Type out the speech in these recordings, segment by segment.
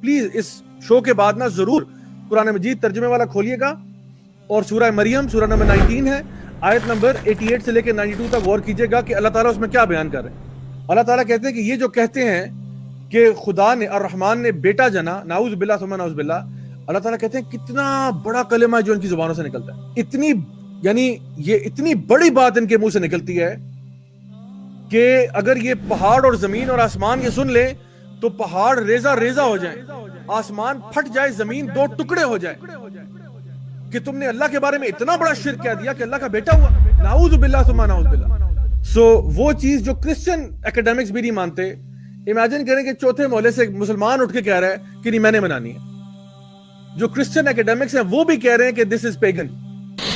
Please اس شو کے بعد نا ضرور قرآن مجید ترجمے والا کھولیے گا اور سورہ مریم سورہ نمبر 19 ہے آیت نمبر 88 سے لے کے 92 تک غور کیجئے گا کہ اللہ تعالیٰ اس میں کیا بیان کر رہے ہیں. اللہ تعالیٰ کہتے ہیں کہ یہ جو کہتے ہیں کہ خدا نے الرحمن نے بیٹا جنا، نعوذ باللہ ثم نعوذ باللہ، اللہ تعالیٰ کہتے ہیں کتنا بڑا کلمہ ہے جو ان کی زبانوں سے نکلتا ہے. اتنی یعنی یہ اتنی بڑی بات ان کے منہ سے نکلتی ہے کہ اگر یہ پہاڑ اور زمین اور آسمان یہ سن لے تو پہاڑ ریزہ ریزہ ہو جائیں، آسمان پھٹ جائے، زمین دو ٹکڑے ہو جائے کہ تم نے اللہ کے بارے میں اتنا بڑا شرک کہہ دیا کہ اللہ کا بیٹا ہوا. نعوذ باللہ ثم نعوذ باللہ. سو وہ چیز جو کرسچن اکیڈمکس بھی نہیں مانتے، امیجن کریں کہ چوتھے محلے سے ایک مسلمان اٹھ کے کہہ رہا ہے کہ نہیں میں نے منانی ہے. جو کرسچن اکیڈمکس ہیں وہ بھی کہہ رہے ہیں کہ this is pagan.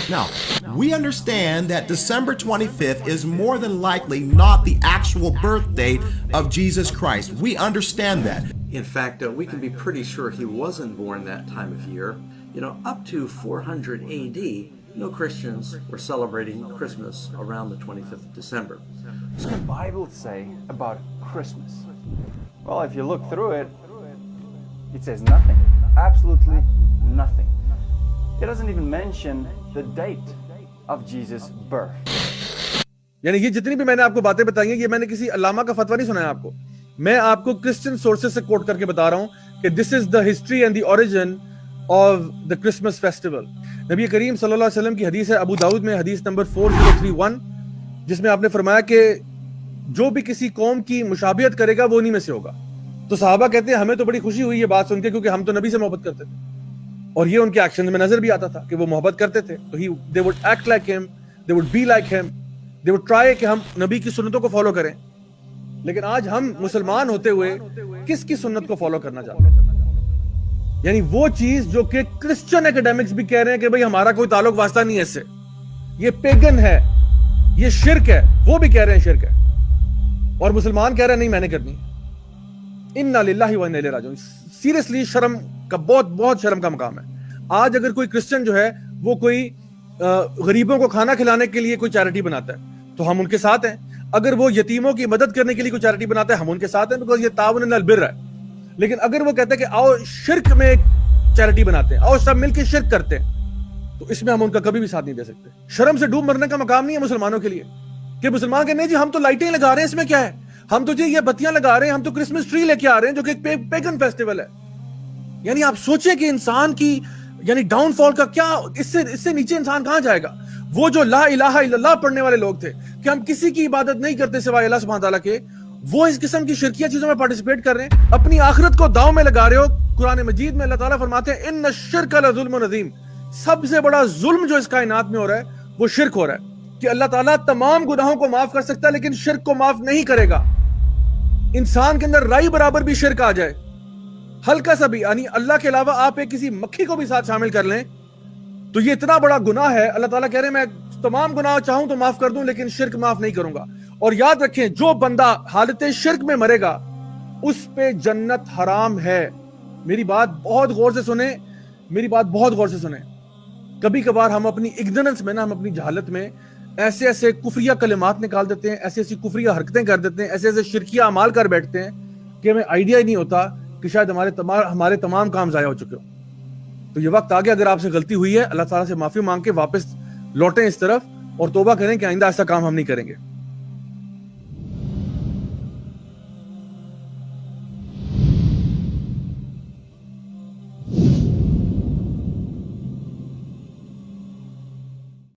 Now, we understand that December 25th is more than likely not the actual birth date of Jesus Christ. We understand that. In fact, we can be pretty sure he wasn't born that time of year. You know, up to 400 AD, no Christians were celebrating Christmas around the 25th of December. What does the Bible say about Christmas? Well, if you look through it, it says nothing. Absolutely nothing. It doesn't even mention the date of Jesus' birth. یعنی یہ جتنی بھی میں نے آپ کو باتیں بتائی ہیں یہ میں نے کسی علامہ کا فتویٰ نہیں سنایا آپ کو، میں آپ کو کرسچن سورسز سے کوٹ کر کے بتا رہا ہوں کہ this is the history and the origin of the Christmas festival. نبی کریم صلی اللہ علیہ وسلم کی حدیث ہے ابو داؤد میں حدیث نمبر 4031 جس میں آپ نے فرمایا کہ جو بھی کسی قوم کی مشابہت کرے گا وہ انہی میں سے ہوگا. تو صحابہ کہتے ہیں ہمیں تو بڑی خوشی ہوئی یہ بات سن کے کیونکہ ہم تو نبی سے محبت کرتے تھے اور یہ ان کے ایکشن میں نظر بھی آتا تھا کہ وہ محبت کرتے تھے. تو they would act like him, they would be like him, they would try کہ ہم نبی کی سنتوں کو فالو کریں. لیکن آج ہم مسلمان ہوتے ہوئے کس کی سنت کو فالو کرنا چاہتے ہیں؟ یعنی وہ چیز جو کہ کرسچن اکیڈمکس بھی کہہ رہے ہیں کہ بھئی ہمارا کوئی تعلق واسطہ نہیں ہے اس سے، یہ پیگن ہے، یہ شرک ہے، وہ بھی کہہ رہے ہیں شرک ہے اور مسلمان کہہ رہے ہیں نہیں میں نے کرنی. انا للہ و انا الیہ راجعون. سیریسلی شرم کا بہت شرم کا مقام ہے. آج اگر کوئی کرسچن جو ہے وہ کوئی غریبوں کو کھانا کھلانے کے لیے کوئی چیریٹی بناتا ہے تو ہم ان کے ساتھ ہیں. اگر وہ یتیموں کی مدد کرنے کے لیے کوئی چیریٹی بناتا ہے ہم ان کے ساتھ ہیں بیکاز یہ تعاون علی البر ہے. لیکن اگر وہ کہتے ہیں کہ آؤ شرک میں ایک چیریٹی بناتے ہیں، آؤ سب مل کے شرک کرتے ہیں، تو اس میں ہم ان کا کبھی بھی ساتھ نہیں دے سکتے. شرم سے ڈوب مرنے کا مقام نہیں ہے مسلمانوں کے لیے کہ مسلمان کہ نہیں جی ہم تو لائٹیں لگا رہے ہیں، اس میں کیا ہے، ہم تو جی یہ بتیاں لگا رہے ہیں، ہم تو کرسمس ٹری لے کے آ رہے ہیں جو کہ ایک پیگن فیسٹیول ہے. یعنی آپ سوچیں کہ انسان کی یعنی ڈاؤن فال کا کیا، اس سے نیچے انسان کہاں جائے گا. وہ جو لا الہ الا اللہ پڑھنے والے لوگ تھے کہ ہم کسی کی عبادت نہیں کرتے سوائے اللہ سبحانہ تعالیٰ کے، وہ اس قسم کی شرکیہ چیزوں میں پارٹیسپیٹ کر رہے ہیں، اپنی آخرت کو داؤں میں لگا رہے ہو. قرآن مجید میں اللہ تعالیٰ فرماتے ہیں ان الشرک لظلم عظیم، سب سے بڑا ظلم جو اس کائنات میں ہو رہا ہے وہ شرک ہو رہا ہے کہ اللہ تعالیٰ تمام گناہوں کو معاف کر سکتا ہے لیکن شرک کو معاف نہیں کرے گا. انسان کے اندر رائی برابر بھی شرک آ جائے، ہلکا سا بھی، یعنی اللہ کے علاوہ آپ ایک کسی مکھی کو بھی ساتھ شامل کر لیں تو یہ اتنا بڑا گناہ ہے. اللہ تعالیٰ کہہ رہے ہیں میں تمام گناہ چاہوں تو معاف کر دوں لیکن شرک معاف نہیں کروں گا. اور یاد رکھیں جو بندہ حالت شرک میں مرے گا اس پہ جنت حرام ہے. میری بات بہت غور سے سنیں، میری بات بہت غور سے سنیں. کبھی کبھار ہم اپنی اگنورنس میں نا، ہم اپنی جہالت میں ایسے کفریہ کلمات نکال دیتے ہیں، ایسی کفریہ حرکتیں کر دیتے ہیں، ایسے شرکیہ اعمال کر بیٹھتے ہیں کہ ہمیں آئیڈیا ہی نہیں ہوتا کہ شاید ہمارے تمام کام ضائع ہو چکے ہو. تو یہ وقت آ گیا، اگر آپ سے غلطی ہوئی ہے اللہ تعالیٰ سے معافی مانگ کے واپس لوٹیں اس طرف اور توبہ کریں کہ آئندہ ایسا کام ہم نہیں کریں گے.